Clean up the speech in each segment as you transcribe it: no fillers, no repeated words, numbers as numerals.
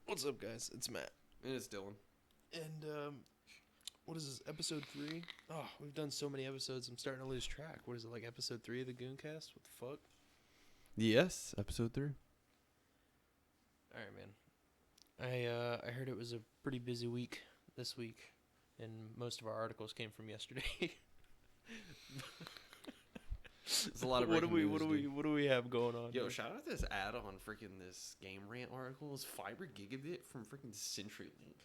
What's up, guys? It's Matt. And it's Dylan. And, what is this, episode 3? Oh, we've done so many episodes, I'm starting to lose track. What is it, like episode 3 of the GoonCast? What the fuck? Yes, episode 3. Alright, man. I heard it was a pretty busy week this week, and most of our articles came from yesterday. There's a lot of breaking news, what do we have going on? Yo, shout out this ad on freaking this Game Rant article. It's fiber gigabit from freaking CenturyLink.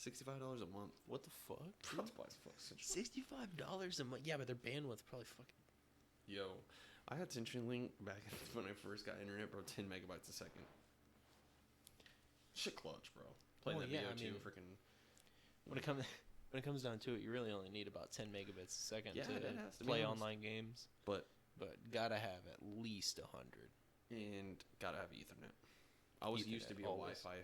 $65 a month. What the fuck? What the fuck? $65 a month? Yeah, but their bandwidth probably fucking... Yo, I had CenturyLink back when I first got internet, bro. 10 megabytes a second. Shit clutch, bro. Playing that video too, freaking... When it comes down to it, you really only need about 10 megabits a second to to play online games. But gotta have at least 100. And gotta have Ethernet. I was used to be on Wi-Fi.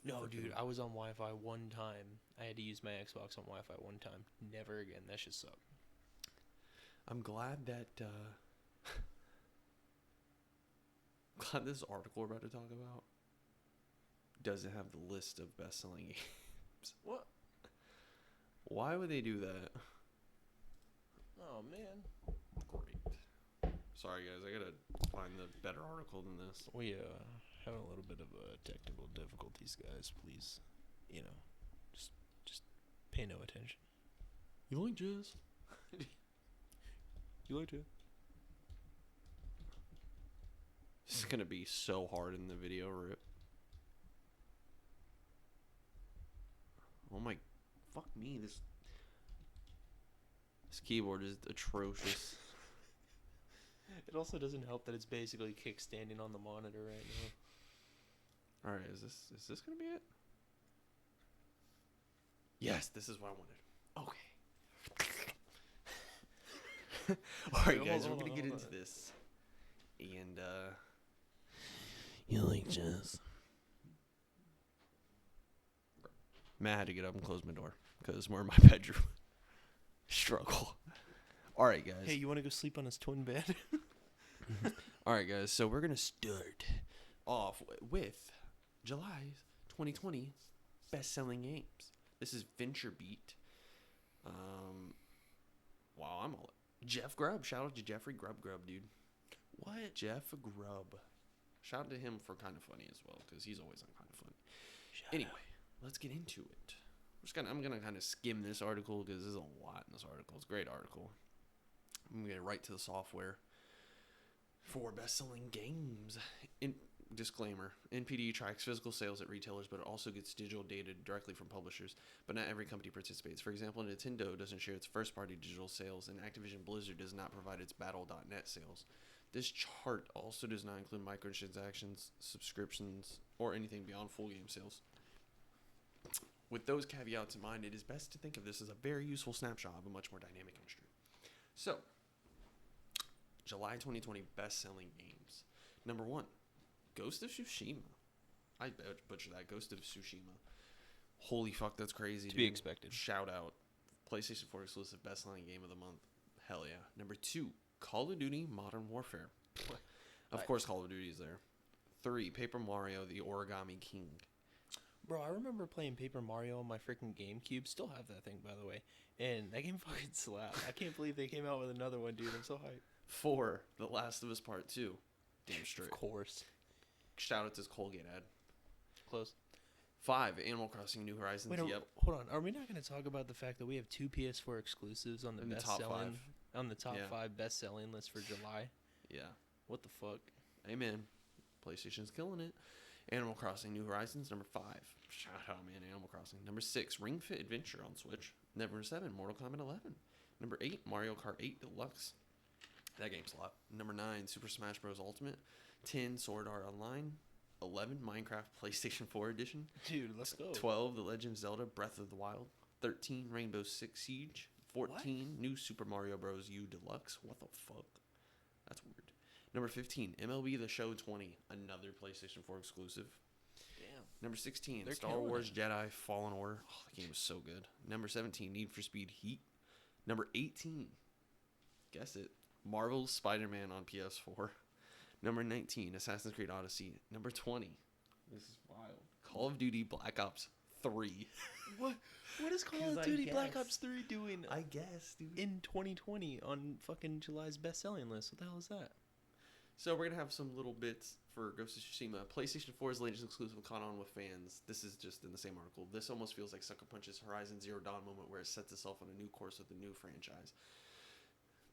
No, dude, I was on Wi-Fi one time. I had to use my Xbox on Wi-Fi one time. Never again. That shit sucked. I'm glad that glad this article we're about to talk about doesn't have the list of best-selling games. What? Why would they do that? Oh, man. Great. Sorry, guys. I gotta find the better article than this. We having a little bit of technical difficulties, guys. Please, just pay no attention. You like jazz? You like it? This is gonna be so hard in the video, Rip. Oh my, fuck me. This keyboard is atrocious. It also doesn't help that it's basically kickstanding on the monitor right now. All right, is this gonna be it? Yes, this is what I wanted. Okay. All right, guys, we're gonna get into this, and you like jazz? Matt had to get up and close my door because we're in my bedroom. Struggle. All right, guys. Hey, you want to go sleep on his twin bed? All right, guys. So we're gonna start off with July's 2020 best-selling games. This is VentureBeat. Wow, I'm all Jeff Grubb. Shout out to Jeffrey Grubb, dude. What? Jeff Grubb. Shout out to him for Kind of Funny as well, because he's always on Kind of Funny. Anyway, let's get into it. I'm gonna kind of skim this article because there's a lot in this article. It's a great article. I'm gonna get right to the software for best-selling games. Disclaimer: NPD tracks physical sales at retailers, but it also gets digital data directly from publishers. But not every company participates. For example, Nintendo doesn't share its first-party digital sales, and Activision Blizzard does not provide its Battle.net sales. This chart also does not include microtransactions, subscriptions, or anything beyond full game sales. With those caveats in mind, it is best to think of this as a very useful snapshot of a much more dynamic industry. So, July 2020 best-selling games. Number 1, Ghost of Tsushima. I butchered that. Ghost of Tsushima. Holy fuck, that's crazy, To be expected. Shout out. PlayStation 4 exclusive best-selling game of the month. Hell yeah. Number 2, Call of Duty Modern Warfare. Of course, Call of Duty is there. 3, Paper Mario: The Origami King. Bro, I remember playing Paper Mario on my freaking GameCube. Still have that thing, by the way. And that game fucking slapped. I can't believe they came out with another one, dude. I'm so hyped. 4, The Last of Us Part 2. Damn straight. Of course. Shout out to this Colgate ad. Close. 5, Animal Crossing New Horizons. Wait, Yep. hold on. Are we not going to talk about the fact that we have 2 PS4 exclusives on the In the best top selling 5. on the top Yeah. 5 best selling list for July? Yeah. What the fuck? Amen. PlayStation's killing it. Animal Crossing New Horizons, number 5. Shout out, man, Animal Crossing. Number 6, Ring Fit Adventure on Switch. Number 7, Mortal Kombat 11. Number 8, Mario Kart 8 Deluxe. That game's a lot. Number 9, Super Smash Bros. Ultimate. 10, Sword Art Online. 11, Minecraft PlayStation 4 Edition. Dude, let's go. 12, The Legend of Zelda Breath of the Wild. 13, Rainbow Six Siege. 14, New Super Mario Bros. U Deluxe. What the fuck? That's weird. Number 15, MLB The Show 20, another PlayStation 4 exclusive. Damn. Number 16, They're Star killing Wars it. Jedi Fallen Order. Oh, the game was so good. Number 17, Need for Speed Heat. Number 18, guess it, Marvel's Spider-Man on PS4. Number 19, Assassin's Creed Odyssey. Number 20, this is wild, Call of Duty Black Ops 3. What is Call 'Cause of I Duty Black guess. Ops 3 doing I guess, dude. in 2020 on fucking July's best-selling list? What the hell is that? So we're going to have some little bits for Ghost of Tsushima. PlayStation 4's latest exclusive caught on with fans. This is just in the same article. This almost feels like Sucker Punch's Horizon Zero Dawn moment where it sets itself on a new course with a new franchise.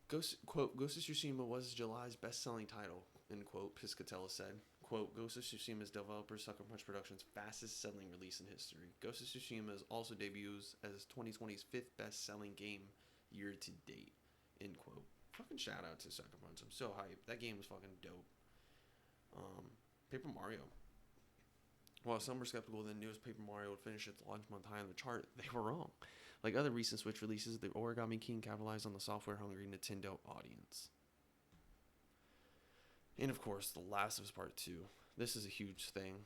Ghost of Tsushima was July's best-selling title, end quote, Piscatella said. Quote, Ghost of Tsushima's developer Sucker Punch Productions' fastest-selling release in history. Ghost of Tsushima also debuts as 2020's fifth best-selling game year to date, end quote. Fucking shout out to Sucker Punch. I'm so hyped. That game was fucking dope. Paper Mario. While some were skeptical that news Paper Mario would finish its launch month high on the chart, they were wrong. Like other recent Switch releases, the Origami King capitalized on the software-hungry Nintendo audience. And of course, The Last of Us Part 2. This is a huge thing.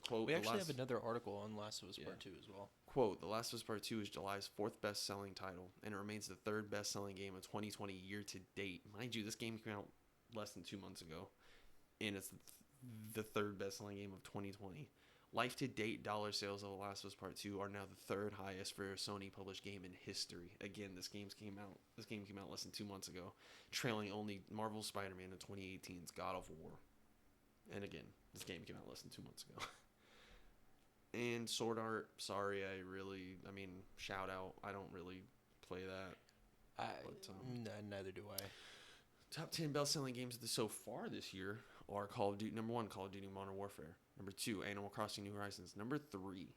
Quote, We actually have another article on Last of Us Part 2 as well. Quote, The Last of Us Part 2 is July's fourth best-selling title, and it remains the third best-selling game of 2020 year-to-date. Mind you, this game came out less than 2 months ago, and it's the third best-selling game of 2020. Life-to-date dollar sales of The Last of Us Part 2 are now the third highest for a Sony-published game in history. Again, this game came out less than 2 months ago, trailing only Marvel's Spider-Man and 2018's God of War. And again, this game came out less than 2 months ago. And Sword Art, sorry, shout out. I don't really play that. Neither do I. Top 10 best-selling games so far this year are Call of Duty. Number 1, Call of Duty Modern Warfare. Number 2, Animal Crossing New Horizons. Number 3,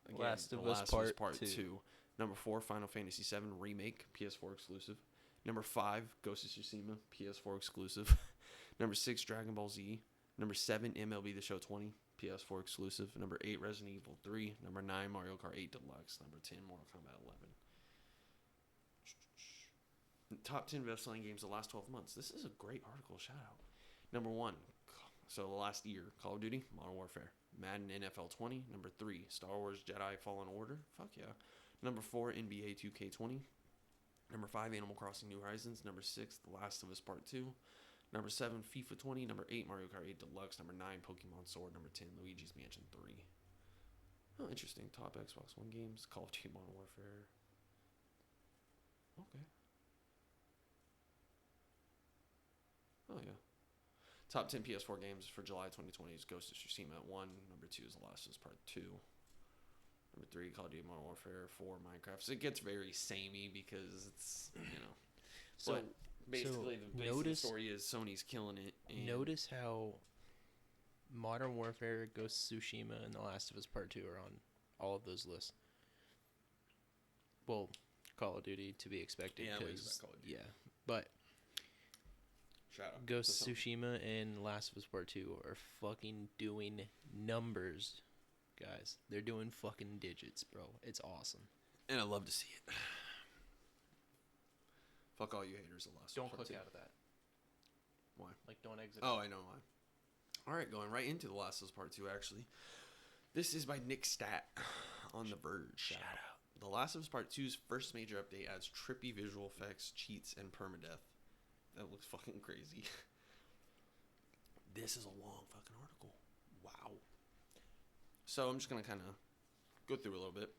again, Last of Us Part 2. Number 4, Final Fantasy VII Remake, PS4 exclusive. Number 5, Ghost of Tsushima, PS4 exclusive. Number 6, Dragon Ball Z. Number 7, MLB The Show 20, PS4 exclusive. Number 8, Resident Evil 3. Number 9, Mario Kart 8 Deluxe. Number 10, Mortal Kombat 11. Top 10 best-selling games the last 12 months. This is a great article. Shout out. Number 1, so the last year, Call of Duty, Modern Warfare. Madden NFL 20. Number 3, Star Wars Jedi Fallen Order. Fuck yeah. Number 4, NBA 2K20. Number 5, Animal Crossing New Horizons. Number 6, The Last of Us Part 2. Number 7, FIFA 20. Number 8, Mario Kart 8 Deluxe. Number 9, Pokemon Sword. Number 10, Luigi's Mansion 3. Oh, interesting. Top Xbox One games, Call of Duty Modern Warfare. Okay. Oh, yeah. Top 10 PS4 games for July 2020 is Ghost of Tsushima at 1. Number 2 is The Last of Us Part 2. Number 3, Call of Duty Modern Warfare. 4, Minecraft. So it gets very samey because it's, So but basically, the story is Sony's killing it. And notice how Modern Warfare, Ghost of Tsushima, and The Last of Us Part 2 are on all of those lists. Well, Call of Duty to be expected. Yeah, we expect Call of Duty. Yeah, but shout out Ghost of Tsushima and Last of Us Part 2 are fucking doing numbers, guys. They're doing fucking digits, bro. It's awesome. And I love to see it. Fuck all you haters of Last of Us Don't Part click 2. out of that. Why? Like, don't exit. Oh, I know why. All right, going right into The Last of Us Part 2, actually. This is by Nick Stat on The Verge. Shout out. The Last of Us Part 2's first major update adds trippy visual effects, cheats, and permadeath. That looks fucking crazy. This is a long fucking article. Wow. So I'm just going to kind of go through a little bit.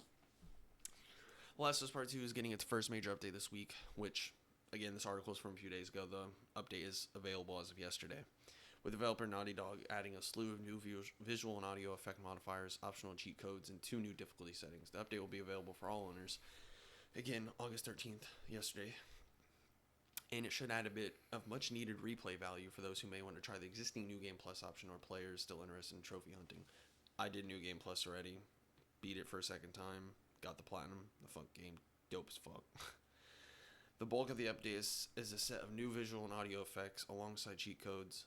The Last of Us Part 2 is getting its first major update this week, which, again, this article is from a few days ago. The update is available as of yesterday. With developer Naughty Dog adding a slew of new visual and audio effect modifiers, optional cheat codes, and 2 new difficulty settings. The update will be available for all owners. Again, August 13th, yesterday. And it should add a bit of much needed replay value for those who may want to try the existing New Game Plus option or players still interested in trophy hunting. I did New Game Plus already, beat it for a second time, got the platinum. The fuck game, dope as fuck. The bulk of the update is a set of new visual and audio effects alongside cheat codes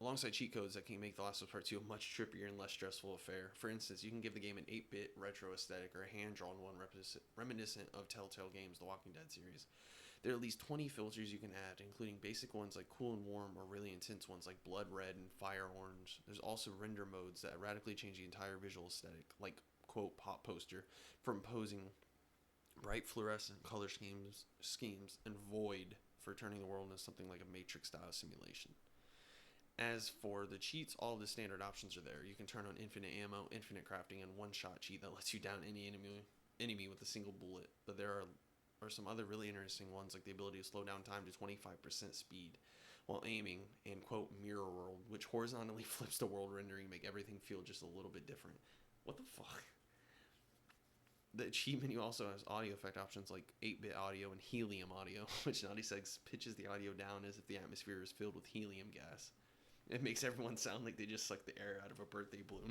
that can make The Last of Us Part 2 a much trippier and less stressful affair. For instance, you can give the game an 8-bit retro aesthetic or a hand-drawn one reminiscent of Telltale Games' The Walking Dead series. There are at least 20 filters you can add, including basic ones like cool and warm or really intense ones like blood red and fire orange. There's also render modes that radically change the entire visual aesthetic, like, quote, pop poster, from posing bright fluorescent color schemes and void for turning the world into something like a Matrix-style simulation. As for the cheats, all of the standard options are there. You can turn on infinite ammo, infinite crafting, and one-shot cheat that lets you down any enemy with a single bullet. But there are some other really interesting ones, like the ability to slow down time to 25% speed while aiming, and quote mirror world, which horizontally flips the world rendering, make everything feel just a little bit different. What the fuck? The cheat menu also has audio effect options like 8-bit audio and helium audio, which Naughty Dog pitches the audio down as if the atmosphere is filled with helium gas. It makes everyone sound like they just sucked the air out of a birthday balloon.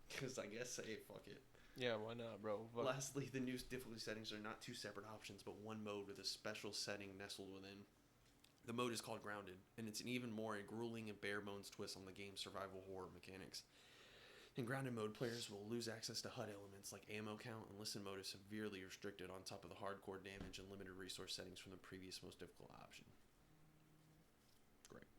Because I guess, hey, fuck it. Yeah, why not, bro? Fuck. Lastly, the new difficulty settings are not two separate options, but one mode with a special setting nestled within. The mode is called Grounded, and it's an even more a grueling and bare-bones twist on the game's survival horror mechanics. In Grounded mode, players will lose access to HUD elements like ammo count, and listen mode is severely restricted on top of the hardcore damage and limited resource settings from the previous most difficult option. Great.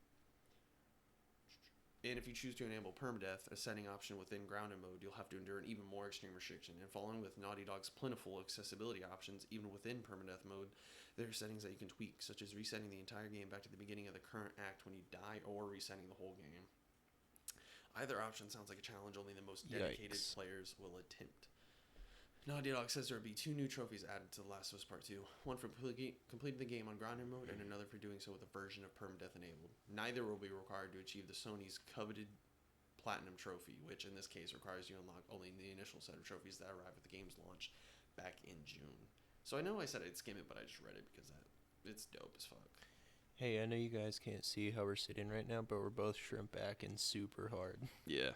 And if you choose to enable permadeath, a setting option within Grounded mode, you'll have to endure an even more extreme restriction. And following with Naughty Dog's plentiful accessibility options, even within permadeath mode, there are settings that you can tweak, such as resetting the entire game back to the beginning of the current act when you die, or resetting the whole game. Either option sounds like a challenge only the most dedicated players will attempt. Naughty Dog says there will be 2 new trophies added to The Last of Us Part 2. One for completing the game on Grounded mode, and another for doing so with a version of permadeath enabled. Neither will be required to achieve the Sony's coveted Platinum Trophy, which in this case requires you to unlock only the initial set of trophies that arrive at the game's launch back in June. So I know I said I'd skim it, but I just read it because it's dope as fuck. Hey, I know you guys can't see how we're sitting right now, but we're both shrimp back and super hard. Yeah.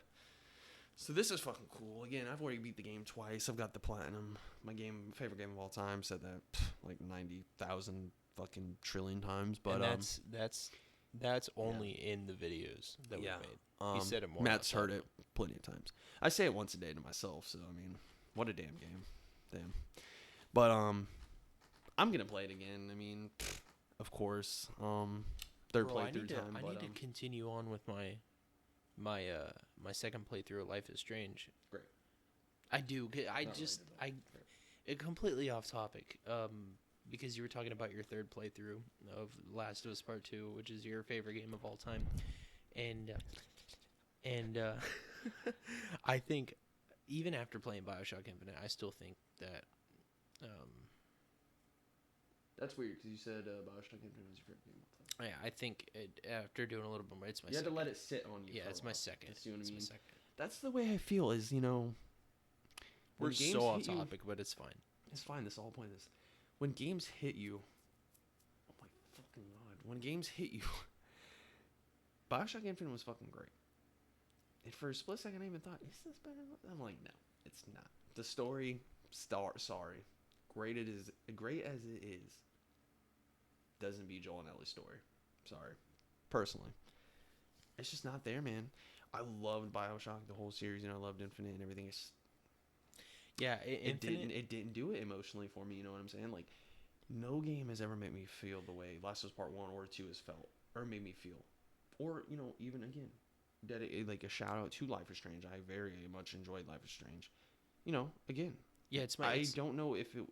So this is fucking cool. Again, I've already beat the game twice. I've got the platinum. My favorite game of all time. Said that like 90,000 fucking trillion times. But and that's only in the videos that we made. He said it more. Matt's heard it plenty of times. I say it once a day to myself. So I mean, what a damn game. Damn. But I'm gonna play it again. I mean, of course. Third playthrough time. I need to continue on with my second playthrough of Life is Strange. Great. I do. Completely off topic. Because you were talking about your third playthrough of Last of Us Part 2, which is your favorite game of all time, and I think even after playing BioShock Infinite, I still think that. That's weird because you said BioShock Infinite was your favorite game of all time. Yeah, I think after doing a little bit more, it's my. You had to let it sit on you. Yeah, it's my second. See what I mean? My second. That's the way I feel. Is we're so off topic, but it's fine. It's fine. That's the whole point of this. When games hit you, oh my fucking god! When games hit you, BioShock Infinite was fucking great. And for a split second, I even thought, is this better? I'm like, no, it's not. The story, sorry, great as it is, doesn't beat Joel and Ellie's story. Sorry, personally, it's just not there, man. I loved BioShock, the whole series, and I loved Infinite and everything. It didn't do it emotionally for me. You know what I'm saying? Like, no game has ever made me feel the way Last of Us Part 1 or 2 has felt, or made me feel, or even again, like a shout out to Life is Strange. I very much enjoyed Life is Strange. Again. Yeah, I don't know if it.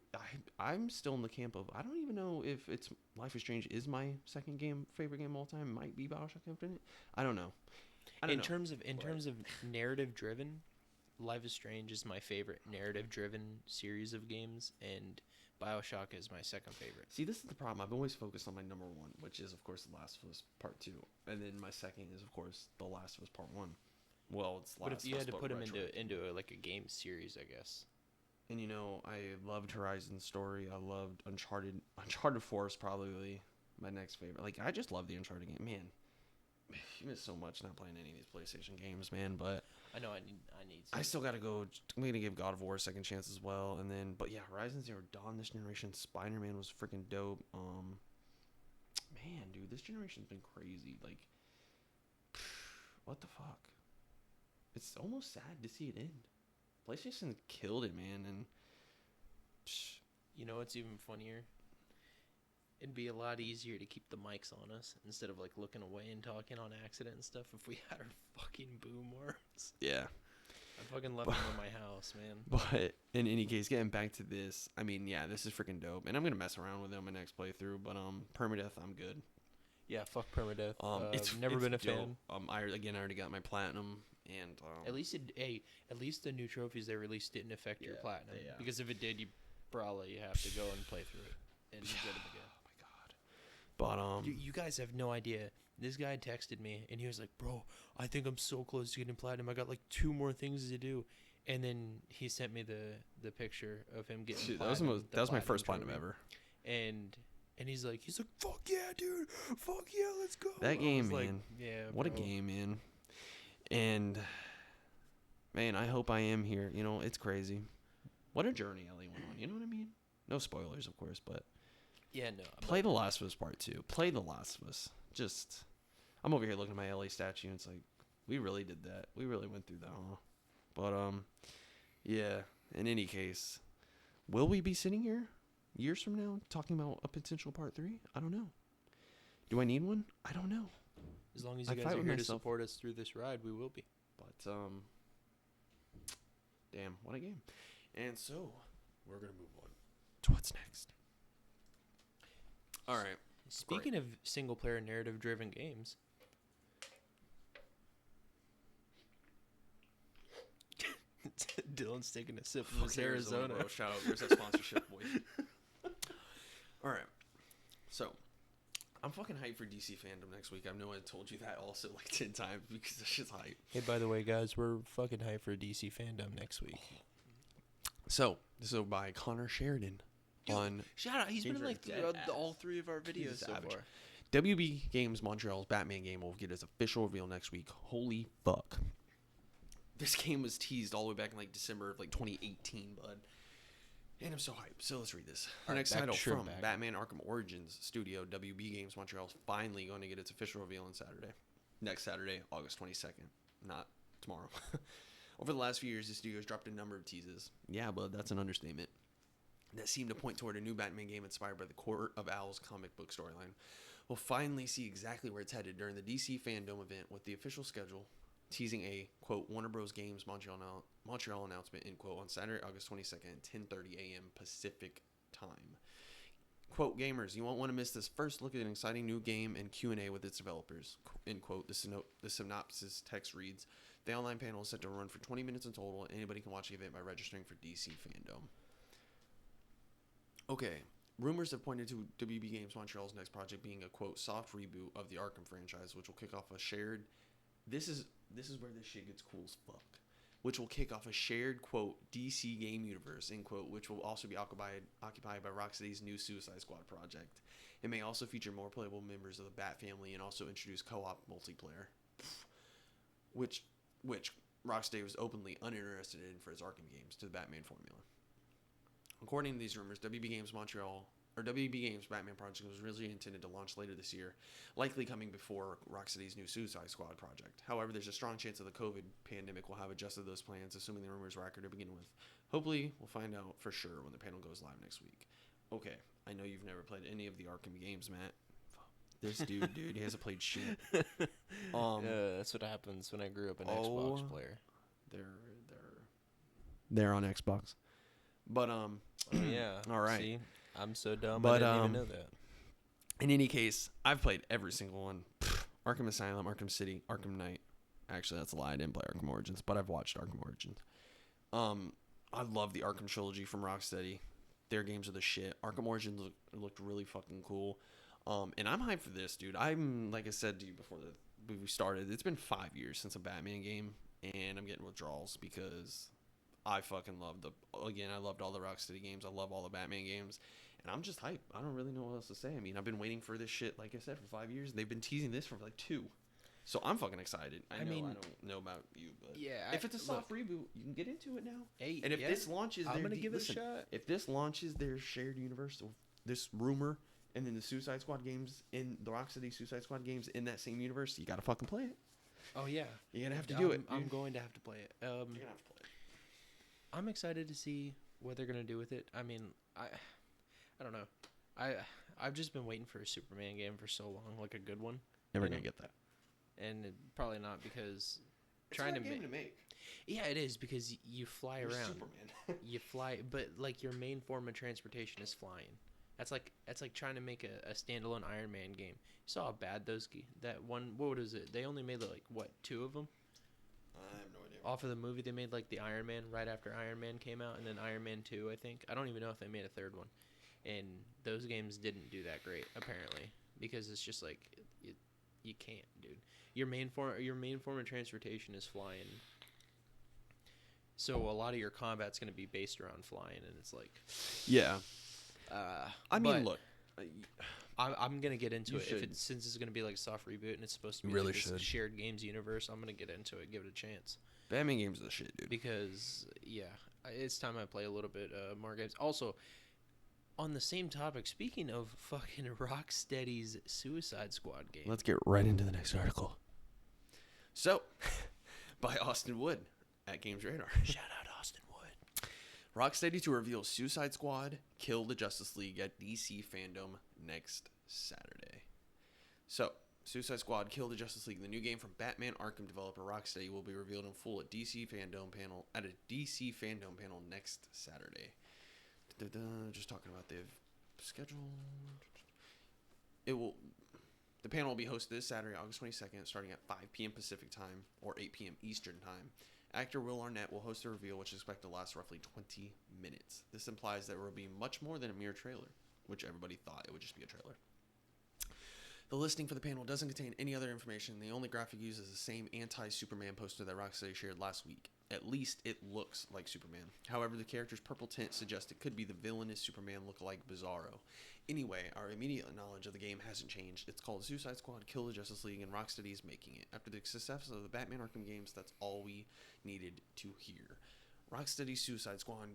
I'm still in the camp of I don't even know if it's Life is Strange is my second favorite game of all time. It might be BioShock Infinite. I don't know. In terms of narrative driven, Life is Strange is my favorite narrative driven series of games, and BioShock is my second favorite. See, this is the problem. I've always focused on my number one, which is of course The Last of Us Part 2, and then my second is of course The Last of Us Part 1. Well, it's Last of Us. But if you had to put them into like a game series, I guess. And I loved Horizon's story. I loved Uncharted. Uncharted 4 is probably my next favorite. Like, I just love the Uncharted game. Man, you miss so much not playing any of these PlayStation games, man. But I know I need. I still gotta go. I'm gonna give God of War a second chance as well. And then, but yeah, Horizon Zero Dawn this generation. Spider-Man was freaking dope. Man, dude, this generation's been crazy. Like, what the fuck? It's almost sad to see it end. PlayStation killed it, man, and what's even funnier? It'd be a lot easier to keep the mics on us instead of like looking away and talking on accident and stuff if we had our fucking boom worms. Yeah. I fucking left them in my house, man. But in any case, getting back to this, I mean, yeah, this is freaking dope, and I'm gonna mess around with it on my next playthrough. But permadeath, I'm good. Yeah, fuck permadeath. It's never been a dope. fan. I already got my platinum, and At least the new trophies they released didn't affect your platinum. yeah. Because if it did, you probably have to go and play through it and get them again. Oh my god! But You guys have no idea. This guy texted me and he was like, "Bro, I think I'm so close to getting platinum. I got like 2 more things to do." And then he sent me the picture of him getting dude, platinum. that was my first trophy. platinum ever. And he's like, "Fuck yeah, dude! Fuck yeah, let's go!" That game, like, man. Yeah. What bro. a game, man. And man, I hope I am here. You know, it's crazy. What a journey Ellie went on. You know what I mean? No spoilers, of course, but Yeah, no. play The Last of Us Part 2. Play The Last of Us. Just, I'm over here looking at my LA statue, and it's like, we really did that. We really went through that, huh? But, yeah, in any case, will we be sitting here years from now talking about a potential Part 3? I don't know. Do I need one? I don't know. As long as I you guys fight are with here to myself. support us through this ride, we will be. But, damn, what a game. And so, we're going to move on to what's next. All right. Speaking of single-player narrative-driven games, Dylan's taking a sip of his Arizona. Bro. Shout out. There's that sponsorship, boy. All right. So, I'm fucking hyped for DC fandom next week. I know I told you that also like 10 times because that shit's hype. Hey, by the way, guys, we're fucking hyped for DC fandom next week. So, this is by Connor Sheridan. On Shout out. He's been in like all 3 of our He's videos so savage. far. WB Games Montreal's Batman game will get its official reveal next week. Holy fuck. This game was teased all the way back in like December of like 2018, bud. And I'm so hyped. So let's read this. The next title from Batman Arkham Origins studio, WB Games Montreal, is finally going to get its official reveal on Saturday. Next Saturday, August 22nd. Not tomorrow. Over the last few years, the studio has dropped a number of teases. Yeah, bud, that's an understatement. That seem to point toward a new Batman game inspired by the Court of Owls comic book storyline. We'll finally see exactly where it's headed during the DC Fandom event with the official schedule, teasing a, quote, Warner Bros. Games Montreal announcement, end quote, on Saturday, August 22nd at 10:30 a.m. Pacific time. Quote, gamers, you won't want to miss this first look at an exciting new game and Q&A with its developers, end quote. The synopsis text reads, the online panel is set to run for 20 minutes in total, and anybody can watch the event by registering for DC Fandom. Okay, rumors have pointed to WB Games Montreal's next project being a, quote, soft reboot of the Arkham franchise, which will kick off a shared... This is where this shit gets cool as fuck. Which will kick off a shared, quote, DC game universe, end quote, which will also be occupied by Rocksteady's new Suicide Squad project. It may also feature more playable members of the Bat family and also introduce co-op multiplayer, which Rocksteady was openly uninterested in for its Arkham games to the Batman formula. According to these rumors, WB Games Batman project was originally intended to launch later this year, likely coming before Rocksteady's new Suicide Squad project. However, there's a strong chance that the COVID pandemic will have adjusted those plans, assuming the rumors were accurate to begin with. Hopefully, we'll find out for sure when the panel goes live next week. Okay, I know you've never played any of the Arkham games, Matt. This dude, he hasn't played shit. That's what happens when I grew up an Xbox player. They're on Xbox. But yeah. All right. See, I'm so dumb. But, I didn't even know that. In any case, I've played every single one. Arkham Asylum, Arkham City, Arkham Knight. Actually, that's a lie. I didn't play Arkham Origins, but I've watched Arkham Origins. I love the Arkham trilogy from Rocksteady. Their games are the shit. Arkham Origins looked really fucking cool. And I'm hyped for this, dude. I'm, like I said to you before we started, it's been 5 years since a Batman game, and I'm getting withdrawals because I fucking loved I loved all the Rocksteady games. I love all the Batman games. And I'm just hyped. I don't really know what else to say. I mean, I've been waiting for this shit, like I said, for 5 years. They've been teasing this for like 2. So I'm fucking excited. I don't know about you, but yeah, if it's a soft reboot, you can get into it now. Hey, and if this launches, I'm gonna give it a shot. If this launches their shared universe, this rumor, and then the Suicide Squad games in the Rocksteady Suicide Squad games in that same universe, you gotta fucking play it. Oh yeah, you're gonna have to do it. I'm going to have to play it. You're gonna have to play it. I'm excited to see what they're gonna do with it. I mean, I don't know. I've just been waiting for a Superman game for so long, like a good one. Never gonna get that. And probably not because it's trying to make. Yeah, it is because you fly You're around. Superman. You fly, but like your main form of transportation is flying. That's like trying to make a standalone Iron Man game. You saw how bad that one. What is it? They only made like what, 2 of them? I have no idea. Off of the movie, they made like the Iron Man right after Iron Man came out, and then Iron Man 2, I think. I don't even know if they made a 3rd one. And those games didn't do that great, apparently, because it's just like you can't, dude. Your main form of transportation is flying. So a lot of your combat's going to be based around flying, and it's like, yeah. I mean, but look, I'm gonna get into You it. should. Since it's gonna be like a soft reboot and it's supposed to be Really like this should. shared games universe, I'm gonna get into it, give it a chance. Batman games are the shit, dude. Because it's time I play a little bit more games. Also, on the same topic, speaking of fucking Rocksteady's Suicide Squad game, Let's get right into the next article. So, by Austin Wood at Games Radar. shout out Austin Wood. Rocksteady to reveal Suicide Squad Kill the Justice League at DC Fandom next Saturday. So, Suicide Squad Kill the Justice League, the new game from Batman Arkham developer Rocksteady, will be revealed in full at a DC Fandom panel next Saturday. Just talking about the schedule. The panel will be hosted this Saturday, August 22nd, starting at 5 p.m. Pacific Time or 8 p.m. Eastern Time. Actor Will Arnett will host the reveal, which is expected to last roughly 20 minutes. This implies there will be much more than a mere trailer, which everybody thought it would just be a trailer. The listing for the panel doesn't contain any other information. The only graphic used is the same anti-Superman poster that Rocksteady shared last week. At least it looks like Superman. However, the character's purple tint suggests it could be the villainous Superman lookalike Bizarro. Anyway, our immediate knowledge of the game hasn't changed. It's called Suicide Squad Kill the Justice League, and Rocksteady is making it. After the success of the Batman Arkham games, that's all we needed to hear. Rocksteady Suicide Squad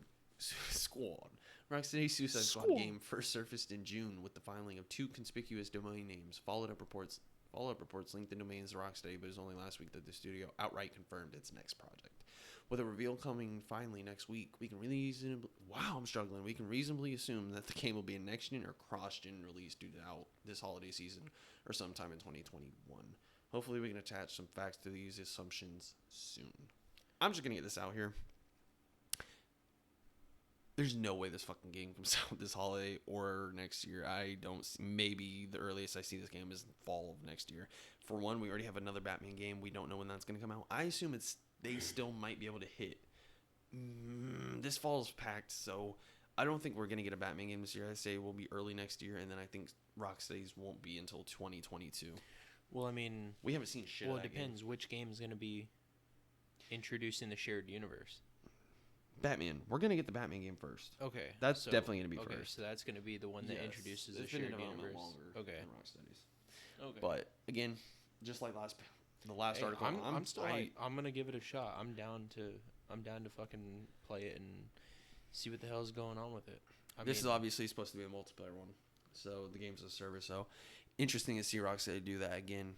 game first surfaced in June with the filing of 2 conspicuous domain names. Follow-up reports linked the domains to Rocksteady, but it was only last week that the studio outright confirmed its next project. With a reveal coming finally next week, we can reasonably assume that the game will be a next-gen or cross-gen release due out this holiday season or sometime in 2021. Hopefully we can attach some facts to these assumptions soon. I'm just going to get this out here. There's no way this fucking game comes out this holiday or next year. Maybe the earliest I see this game is fall of next year. For one, we already have another Batman game. We don't know when that's going to come out. I assume they still might be able to hit. This fall's packed, so I don't think we're going to get a Batman game this year. I say we'll be early next year, and then I think Rocksteady's won't be until 2022. Well, I mean, we haven't seen shit. Well, it depends which game is going to be introduced in the shared universe. Batman. We're going to get the Batman game first. Okay. That's definitely going to be first. Okay, so that's going to be the one that introduces the shared universe. Okay. Rocksteady's. Okay. But again, just like the last article, I'm going to give it a shot. I'm down to fucking play it and see what the hell is going on with it. This is obviously supposed to be a multiplayer one. So the game's a service. So interesting to see Rocksteady do that again.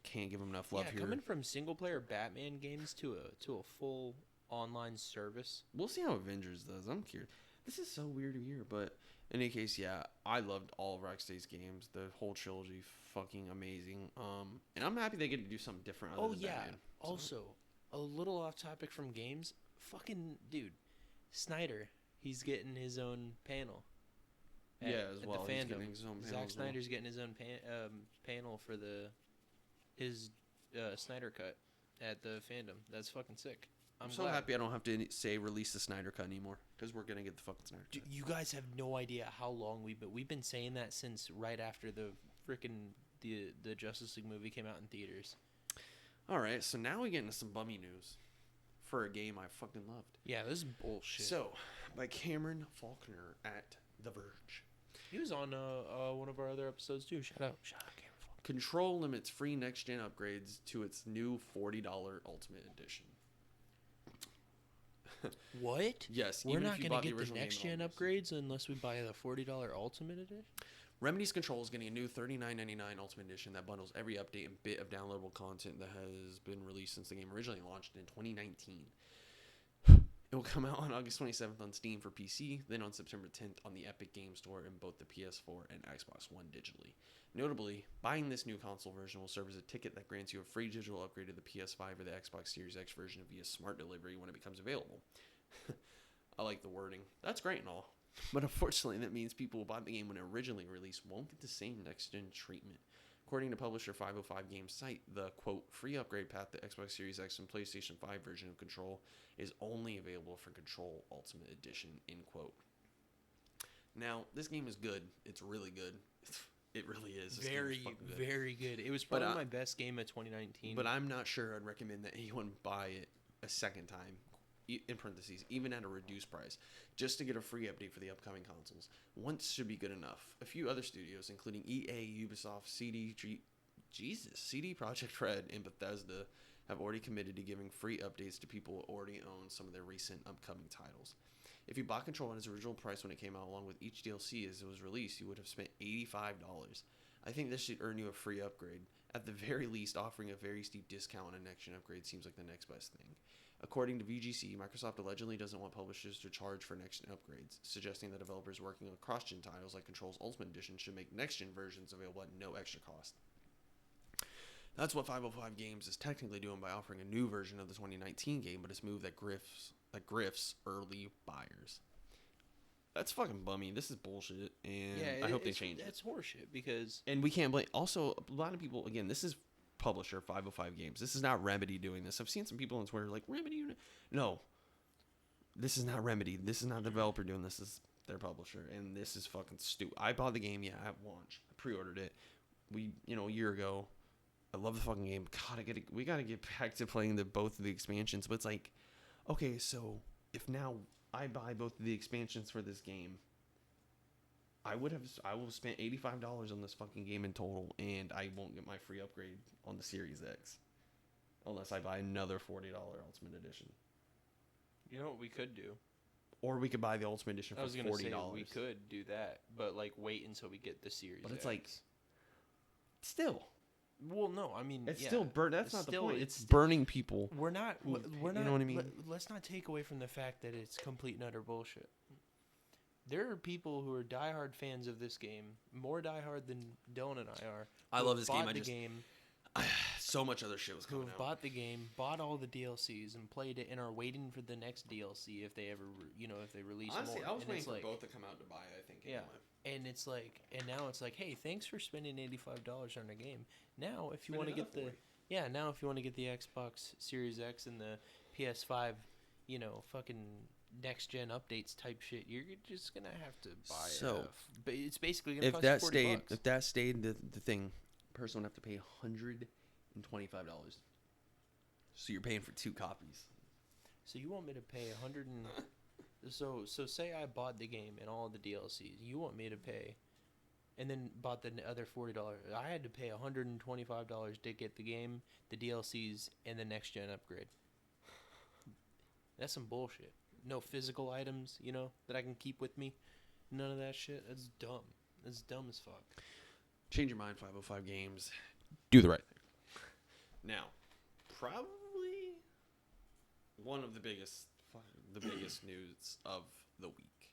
Can't give them enough love here. Coming from single player Batman games to a full online service. We'll see how Avengers does. I'm curious. This is so weird to hear, but in any case, yeah, I loved all of Rocksteady's games. The whole trilogy, fucking amazing. And I'm happy they get to do something different. Other than Batman, so. Also, a little off topic from games. Fucking dude, Snyder, he's getting his own panel. As well. The fandom. He's getting his own panel. Zack Snyder's getting his own panel for his Snyder cut at the fandom. That's fucking sick. I'm so happy I don't have to say release the Snyder cut anymore because we're gonna get the fucking Snyder cut. Dude, you guys have no idea how long we've been saying that since right after the freaking the Justice League movie came out in theaters. All right, so now we get into some bummy news for a game I fucking loved. Yeah, this is bullshit. So, by Cameron Faulkner at The Verge. He was on one of our other episodes too. Shout out Cameron Faulkner. Control limits free next gen upgrades to its new $40 Ultimate Edition. What? Yes. We're not going to get the next-gen upgrades unless we buy the $40 Ultimate Edition? Remedy's Control is getting a new $39.99 Ultimate Edition that bundles every update and bit of downloadable content that has been released since the game originally launched in 2019. It will come out on August 27th on Steam for PC, then on September 10th on the Epic Game Store in both the PS4 and Xbox One digitally. Notably, buying this new console version will serve as a ticket that grants you a free digital upgrade to the PS5 or the Xbox Series X version via smart delivery when it becomes available. I like the wording. That's great and all. But unfortunately, that means people who bought the game when it originally released won't get the same next-gen treatment. According to publisher 505 Games site, the, quote, free upgrade path to Xbox Series X and PlayStation 5 version of Control is only available for Control Ultimate Edition, end quote. Now, this game is good. It's really good. It really is. This very, good. Very good. It was probably my best game of 2019. But I'm not sure I'd recommend that anyone buy it a second time, in parentheses, even at a reduced price, just to get a free update for the upcoming consoles. Once should be good enough. A few other studios, including EA, Ubisoft, CD Projekt Red, and Bethesda, have already committed to giving free updates to people who already own some of their recent upcoming titles. If you bought Control at its original price when it came out, along with each DLC as it was released, you would have spent $85. I think this should earn you a free upgrade. At the very least, offering a very steep discount on a next-gen upgrade seems like the next best thing. According to VGC, Microsoft allegedly doesn't want publishers to charge for next-gen upgrades, suggesting that developers working on cross-gen titles like Control's Ultimate Edition should make next-gen versions available at no extra cost. That's what 505 Games is technically doing by offering a new version of the 2019 game, but it's a move that grifts early buyers. That's fucking bummy. This is bullshit, and I hope they change it. That's horseshit because... And we can't blame... Also, a lot of people... Again, this is publisher 505 Games. This is not Remedy doing this. I've seen some people on Twitter like, Remedy... No. This is not Remedy. This is not the developer doing this. This is their publisher, and this is fucking stupid. I bought the game, at launch. I pre-ordered it. A year ago. I love the fucking game. God, we gotta get back to playing both of the expansions. But it's like, okay, so if now I buy both of the expansions for this game, I will have spent $85 on this fucking game in total, and I won't get my free upgrade on the Series X unless I buy another $40 Ultimate Edition. You know what we could do? Or we could buy the Ultimate Edition for $40. Say we could do that, but wait until we get the Series X. But it's like, still. Well, no, I mean, it's still That's not the point. It's still, burning people. We're not. You know what I mean? Let's not take away from the fact that it's complete and utter bullshit. There are people who are diehard fans of this game, more diehard than Dylan and I are. I love this game. So much other shit was coming out. Who bought the game, bought all the DLCs, and played it, and are waiting for the next DLC if they ever, if they release more. Honestly, I was waiting for both to come out to buy. I think. Yeah. Anyway. And it's like, and now it's like, hey, thanks for spending $85 on a game. Now, if you want to get now if you want to get the Xbox Series X and the PS5, fucking next gen updates type shit, you're just gonna have to buy it. So, but it's basically gonna cost you $40. If that stayed the thing, person would have to pay $125. So you're paying for 2 copies. So you want me to pay So say I bought the game and all the DLCs. You want me to pay, and then bought the other $40. I had to pay $125 to get the game, the DLCs, and the next gen upgrade. That's some bullshit. No physical items, that I can keep with me. None of that shit. That's dumb. That's dumb as fuck. Change your mind, 505 Games. Do the right thing. Now, probably one of the biggest news of the week.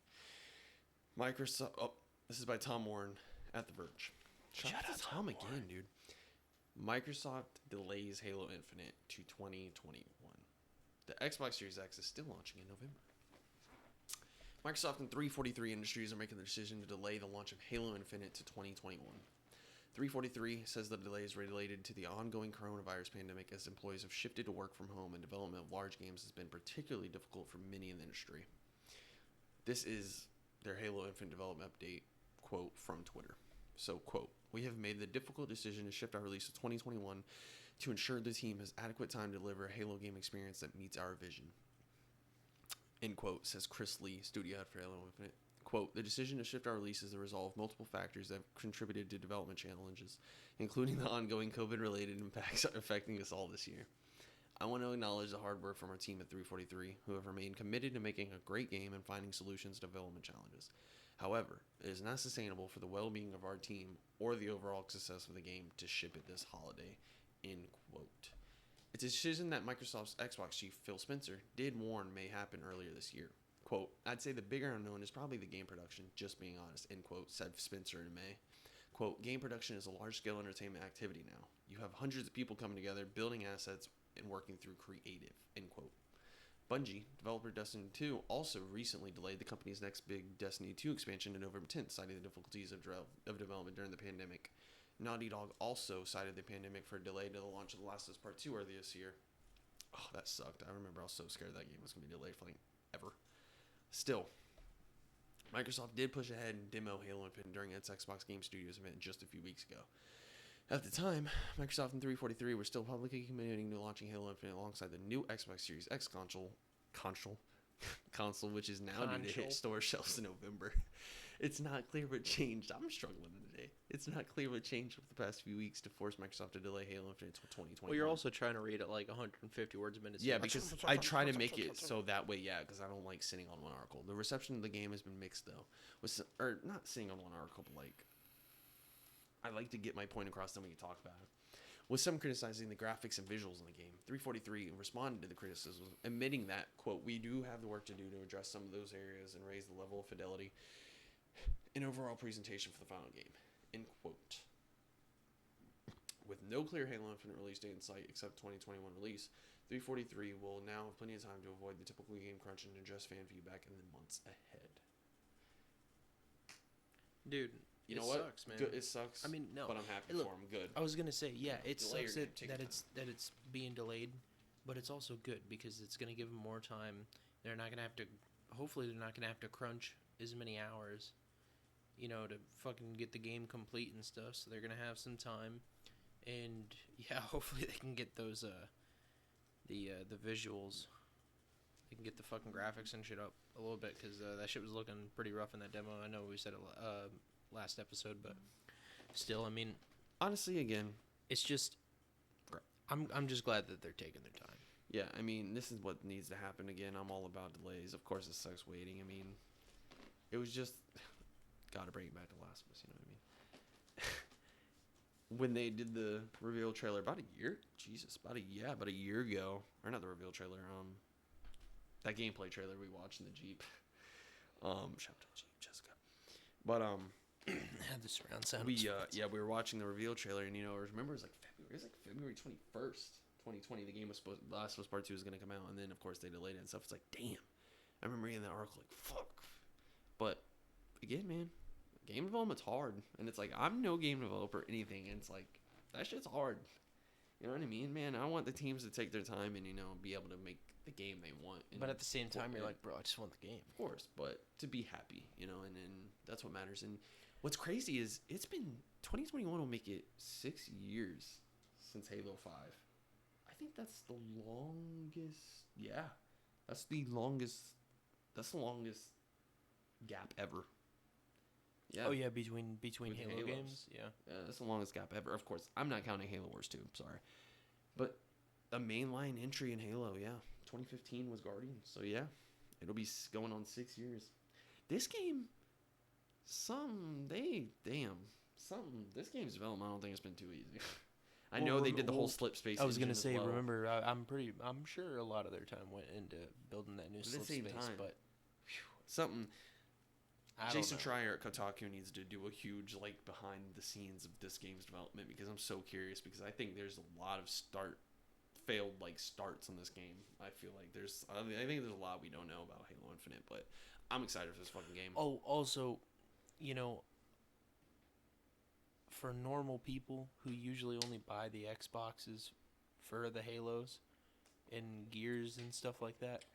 Microsoft. Oh, this is by Tom Warren at The Verge. Shout out to Tom again, dude. Microsoft delays Halo Infinite to 2021. The Xbox Series X is still launching in November. Microsoft and 343 Industries are making the decision to delay the launch of Halo Infinite to 2021. 343 says the delay is related to the ongoing coronavirus pandemic, as employees have shifted to work from home, and development of large games has been particularly difficult for many in the industry. This is their Halo Infinite development update quote from Twitter. So, quote, "We have made the difficult decision to shift our release to 2021 to ensure the team has adequate time to deliver a Halo game experience that meets our vision." End quote, says Chris Lee, studio head for Halo Infinite. Quote, "The decision to shift our release is the result of multiple factors that have contributed to development challenges, including the ongoing COVID-related impacts affecting us all this year. I want to acknowledge the hard work from our team at 343, who have remained committed to making a great game and finding solutions to development challenges. However, it is not sustainable for the well-being of our team or the overall success of the game to ship it this holiday." End quote. It's a decision that Microsoft's Xbox chief, Phil Spencer, did warn may happen earlier this year. Quote, "I'd say the bigger unknown is probably the game production, just being honest," end quote, said Spencer in May. Quote, "Game production is a large-scale entertainment activity now. You have hundreds of people coming together, building assets, and working through creative," end quote. Bungie, developer Destiny 2, also recently delayed the company's next big Destiny 2 expansion to November 10th, citing the difficulties of development during the pandemic. Naughty Dog also cited the pandemic for a delay to the launch of The Last of Us Part 2 earlier this year. Oh, that sucked. I remember I was so scared that game was going to be delayed for like ever. Still, Microsoft did push ahead and demo Halo Infinite during its Xbox Game Studios event just a few weeks ago. At the time, Microsoft and 343 were still publicly committing to launching Halo Infinite alongside the new Xbox Series X console, which is now due to hit store shelves in November. It's not clear what changed. I'm struggling today. It's not clear what changed over the past few weeks to force Microsoft to delay Halo Infinite until 2021. Well, you're also trying to read at like 150 words a minute. Yeah, because I try to make it so that way, because I don't like sitting on one article. The reception of the game has been mixed, though. Or not sitting on one article, but like, I like to get my point across, then we can talk about it. With some criticizing the graphics and visuals in the game, 343 responded to the criticism, admitting that, quote, "We do have the work to do to address some of those areas and raise the level of fidelity and overall presentation for the final game," end quote. With no clear Halo Infinite release date in sight except 2021 release, 343 will now have plenty of time to avoid the typical game crunch and address fan feedback in the months ahead. Dude, you know it what? Sucks, man. Good, it sucks. I mean, no, but I'm happy look, for him. Good. I was gonna say, yeah, it Delay sucks your that, game, take that your it's that it's being delayed, but it's also good because it's gonna give them more time. They're not gonna have to. Hopefully, they're not gonna have to crunch as many hours, you know, to fucking get the game complete and stuff. So they're gonna have some time, and yeah, hopefully they can get those the visuals. They can get the fucking graphics and shit up a little bit because that shit was looking pretty rough in that demo. I know we said it last episode, but still, I mean, honestly, again, it's just I'm just glad that they're taking their time. Yeah, I mean, this is what needs to happen again. I'm all about delays. Of course, it sucks waiting. I mean, it was just gotta bring it back to Last of Us. You know what I mean? When they did the reveal trailer about a year ago, or not the reveal trailer, that gameplay trailer we watched in the Jeep. Shout out to Jeep, Jessica. But Had the surround sound. we were watching the reveal trailer, and remember it was like February 21st, 2020. The game was Last of Us Part 2 was gonna come out, and then of course they delayed it and stuff. It's like, damn. I remember reading that article like, fuck. But again, man, game development's hard, and it's like I'm no game developer or anything, and it's like that shit's hard. You know what I mean, man? I want the teams to take their time and be able to make the game they want. But at the same time, you're like, bro, I just want the game. Of course, but to be happy, and that's what matters. And what's crazy is it's been 2021 will make it 6 years since Halo 5. I think that's the longest. Yeah, that's the longest. That's the longest gap ever. Yeah. Oh yeah, between Halo Halos. games, yeah. Yeah, that's the longest gap ever. Of course, I'm not counting Halo Wars 2. Sorry, but a mainline entry in Halo, yeah. 2015 was Guardian, so yeah, it'll be going on 6 years. This game, this game's development, I don't think it's been too easy. I know they did the whole slip space. I was gonna say, well. remember, I'm sure a lot of their time went into building that new slip space, but something. Jason Schreier Schreier at Kotaku needs to do a huge behind the scenes of this game's development, because I'm so curious, because I think there's a lot of failed starts in this game. I feel like I think there's a lot we don't know about Halo Infinite, but I'm excited for this fucking game. Oh, also, for normal people who usually only buy the Xboxes for the Halos and Gears and stuff like that,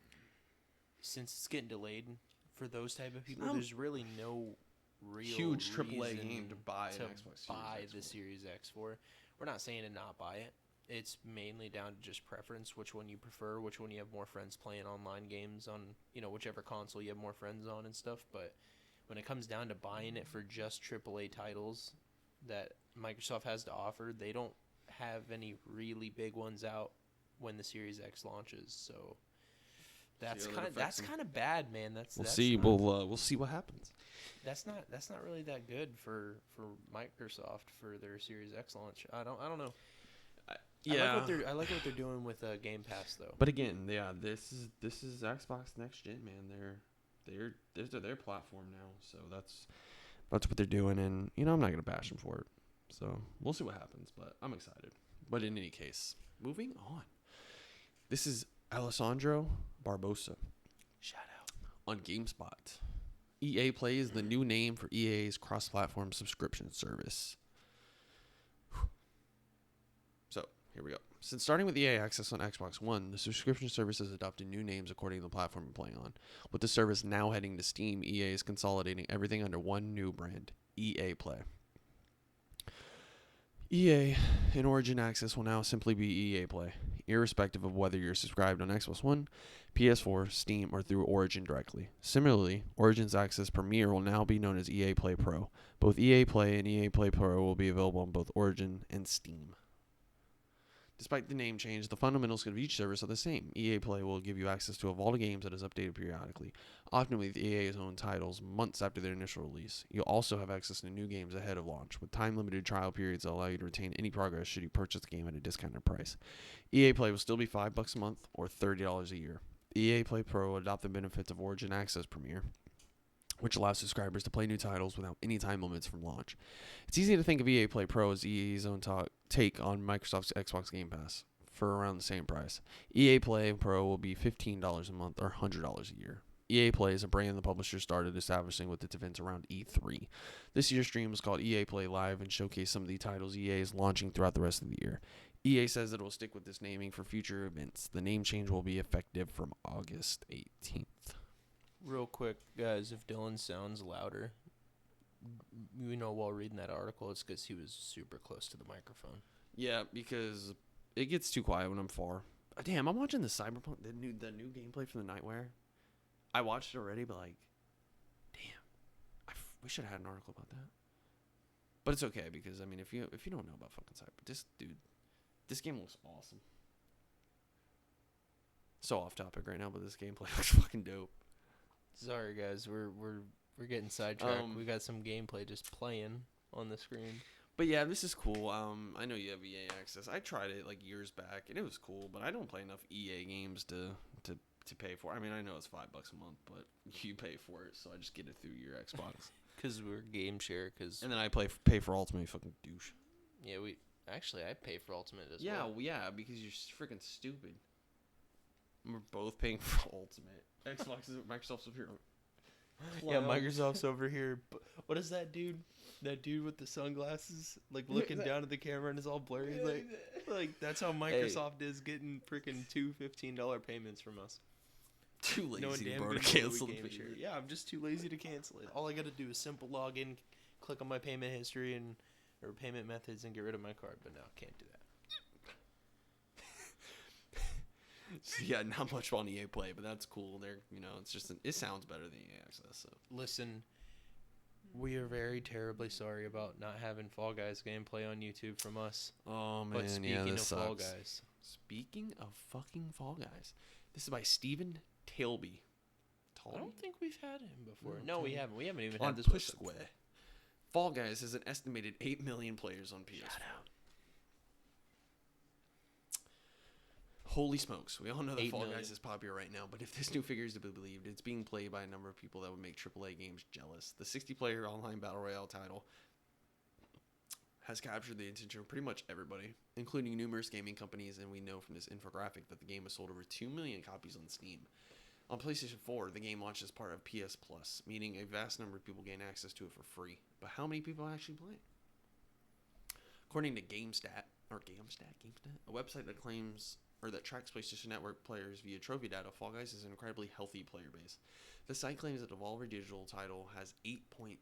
since it's getting delayed, for those type of people, there's really no real huge AAA reason game to buy an Xbox buy Series X the for. Series X for. We're not saying to not buy it. It's mainly down to just preference, which one you prefer, which one you have more friends playing online games on, whichever console you have more friends on and stuff. But when it comes down to buying it for just AAA titles that Microsoft has to offer, they don't have any really big ones out when the Series X launches. So that's kind of bad, man. We'll see. We'll see what happens. That's not really that good for Microsoft for their Series X launch. I don't know. Yeah, I like what they're doing with Game Pass though. But again, yeah, this is Xbox next gen, man. They're their platform now, so that's what they're doing, and I'm not gonna bash them for it. So we'll see what happens, but I'm excited. But in any case, moving on. This is Alessandro Barbosa. Shout out. On GameSpot. EA Play is the new name for EA's cross-platform subscription service. So, here we go. Since starting with EA Access on Xbox One, the subscription service has adopted new names according to the platform you're playing on. With the service now heading to Steam, EA is consolidating everything under one new brand, EA Play. EA and Origin Access will now simply be EA Play, irrespective of whether you're subscribed on Xbox One, PS4, Steam, or through Origin directly. Similarly, Origin's Access Premier will now be known as EA Play Pro. Both EA Play and EA Play Pro will be available on both Origin and Steam. Despite the name change, the fundamentals of each service are the same. EA Play will give you access to a vault of games that is updated periodically, often with EA's own titles months after their initial release. You'll also have access to new games ahead of launch, with time-limited trial periods that allow you to retain any progress should you purchase the game at a discounted price. EA Play will still be $5 a month or $30 a year. EA Play Pro will adopt the benefits of Origin Access Premier, which allows subscribers to play new titles without any time limits from launch. It's easy to think of EA Play Pro as EA's own take on Microsoft's Xbox Game Pass for around the same price. EA Play Pro will be $15 a month or $100 a year. EA Play is a brand the publisher started establishing with its events around E3. This year's stream was called EA Play Live and showcased some of the titles EA is launching throughout the rest of the year. EA says it will stick with this naming for future events. The name change will be effective from August 18th. Real quick, guys, if Dylan sounds louder, while reading that article, it's because he was super close to the microphone. Yeah, because it gets too quiet when I'm far. Damn, I'm watching the Cyberpunk, the new gameplay from the Nightwear. I watched it already, but damn, we should have had an article about that. But it's okay because if you don't know about fucking Cyberpunk, this game looks awesome. So off topic right now, but this gameplay looks fucking dope. Sorry, guys, we're getting sidetracked. We got some gameplay just playing on the screen. But yeah, this is cool. I know you have EA Access. I tried it like years back, and it was cool. But I don't play enough EA games to pay for. I know it's $5 a month, but you pay for it, so I just get it through your Xbox. Cause we're game share. And then I pay for Ultimate. You fucking douche. Yeah, I pay for Ultimate as well. Yeah, because you're freaking stupid. We're both paying for Ultimate. Xbox is Microsoft's over here. Yeah, Microsoft's over here. What is that dude? That dude with the sunglasses, like looking down at the camera and it's all blurry. Like that's how Microsoft is getting freaking two $15 payments from us. Too lazy, bro, to cancel the payment. Yeah, I'm just too lazy to cancel it. All I gotta do is simple login, click on my payment history or payment methods and get rid of my card. But no, can't do that. So yeah, not much on EA Play, but that's cool. It's just it sounds better than EA Access. So listen, we are very terribly sorry about not having Fall Guys gameplay on YouTube from us. Oh man, but speaking of sucks. Fall Guys, speaking of fucking Fall Guys, this is by Stephen Talby. I don't think we've had him before. No, we haven't. We haven't even on had this Push Square. Fall Guys has an estimated 8 million players on PS4. Shout out. Holy smokes. We all know that Fall million. Guys is popular right now, but if this new figure is to be believed, it's being played by a number of people that would make AAA games jealous. The 60-player online Battle Royale title has captured the attention of pretty much everybody, including numerous gaming companies, and we know from this infographic that the game has sold over 2 million copies on Steam. On PlayStation 4, the game launched as part of PS Plus, meaning a vast number of people gain access to it for free. But how many people actually play it? According to GameStat, a website that claims that tracks PlayStation Network players via trophy data, Fall Guys is an incredibly healthy player base. The site claims that the Devolver Digital title has 8.2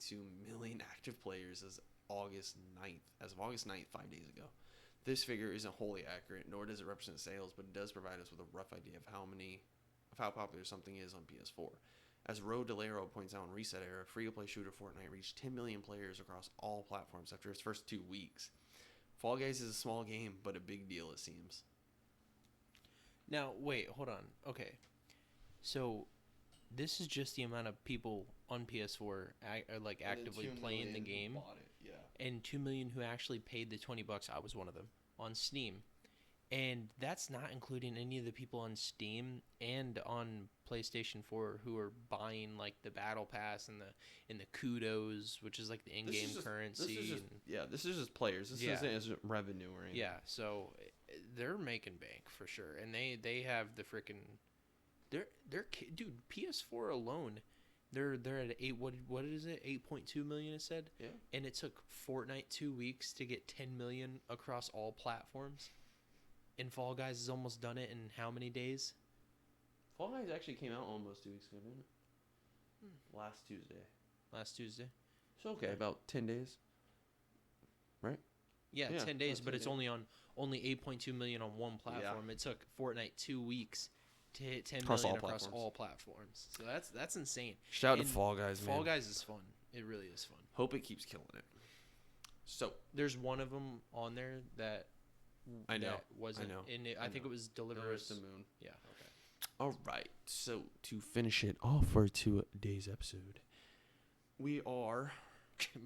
million active players as of August 9th, 5 days ago. This figure isn't wholly accurate, nor does it represent sales, but it does provide us with a rough idea of how popular something is on PS4. As Ro DeLero points out in Reset Era, free-to-play shooter Fortnite reached 10 million players across all platforms after its first 2 weeks. Fall Guys is a small game, but a big deal, it seems. Now, wait, hold on. Okay. So, this is just the amount of people on PS4 actively playing the game. Bought it, yeah. And 2 million who actually paid the $20. I was one of them on Steam. And that's not including any of the people on Steam and on PlayStation 4 who are buying like the Battle Pass and the kudos, which is like the in-game currency. This is just players. This isn't as revenue or anything. Yeah, so they're making bank for sure, and they have the freaking dude, PS4 alone, they're at what is it, 8.2 million it said, Yeah. and it took Fortnite 2 weeks to get 10 million across all platforms, and Fall Guys has almost done it in how many days? Fall Guys actually came out almost 2 weeks ago, didn't it? Last Tuesday. So okay, about 10 days. Right? Yeah, 10 days, but 10 it's days. only 8.2 million on one platform. Yeah. It took Fortnite 2 weeks to hit 10 Across million all across platforms. all platforms. So that's insane. Shout out And to Fall Guys, man. Fall Guys is fun. It really is fun. Hope it keeps killing it. So There's one of them on there that I know. that wasn't I know. in it. I think know. it was Deliver Us. the Moon. Yeah. Okay. All right. So to finish it off for today's episode, we are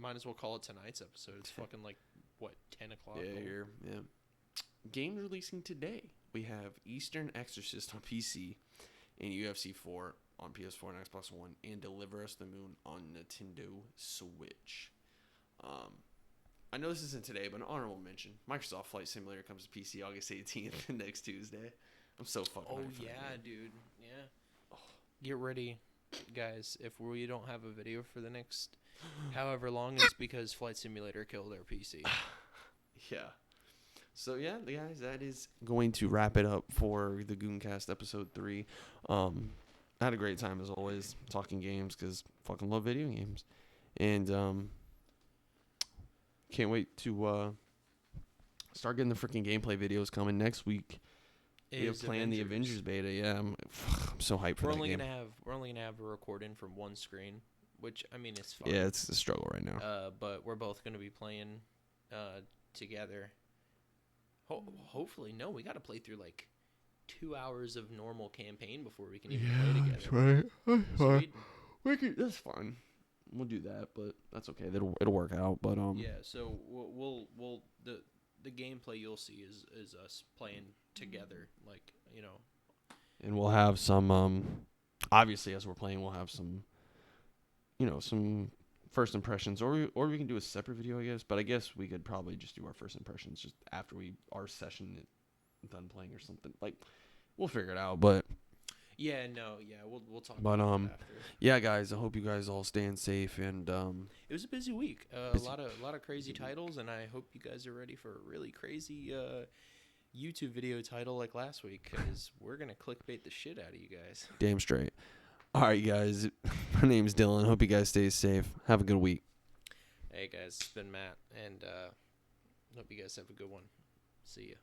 Might as well call it tonight's episode. It's fucking like what, 10 o'clock. yeah. Games releasing today. We have Eastern Exorcist on PC and UFC 4 on PS4 and Xbox One, and Deliver Us the Moon on Nintendo Switch. I know this isn't today, but an honorable mention: Microsoft Flight Simulator comes to PC August 18th, next Tuesday. I'm so fucking. Oh hyped for yeah, that, man. dude. Yeah. Get ready, guys. If we don't have a video for the next however long, it's because Flight Simulator killed our PC. Yeah. So yeah, guys, that is going to wrap it up for the GoonCast episode 3. I had a great time as always talking games because fucking love video games, and can't wait to start getting the freaking gameplay videos coming next week. We have planned the Avengers beta. Yeah, I'm so hyped for that game. We're only gonna have a recording from one screen, which I mean it's fine. Yeah, it's a struggle right now. But we're both gonna be playing together. Hopefully, no, we gotta play through like 2 hours of normal campaign before we can even play together. That's right. That's fine. We'll do that, but that's okay. It'll work out. But yeah. So we'll the gameplay you'll see is us playing together, like, you know. And we'll have some obviously as we're playing we'll have some, you know, some first impressions, or we can do a separate video, I guess. But I guess we could probably just do our first impressions just after our session done playing or something. Like, we'll figure it out. But yeah, we'll talk but about it after. yeah, guys, I hope you guys all staying safe, and it was a busy week. A lot of crazy titles, and I hope you guys are ready for a really crazy YouTube video title like last week, because we're gonna clickbait the shit out of you guys. Damn straight. All right, guys. My name's Dylan. Hope you guys stay safe. Have a good week. Hey guys, it's been Matt, and hope you guys have a good one. See ya.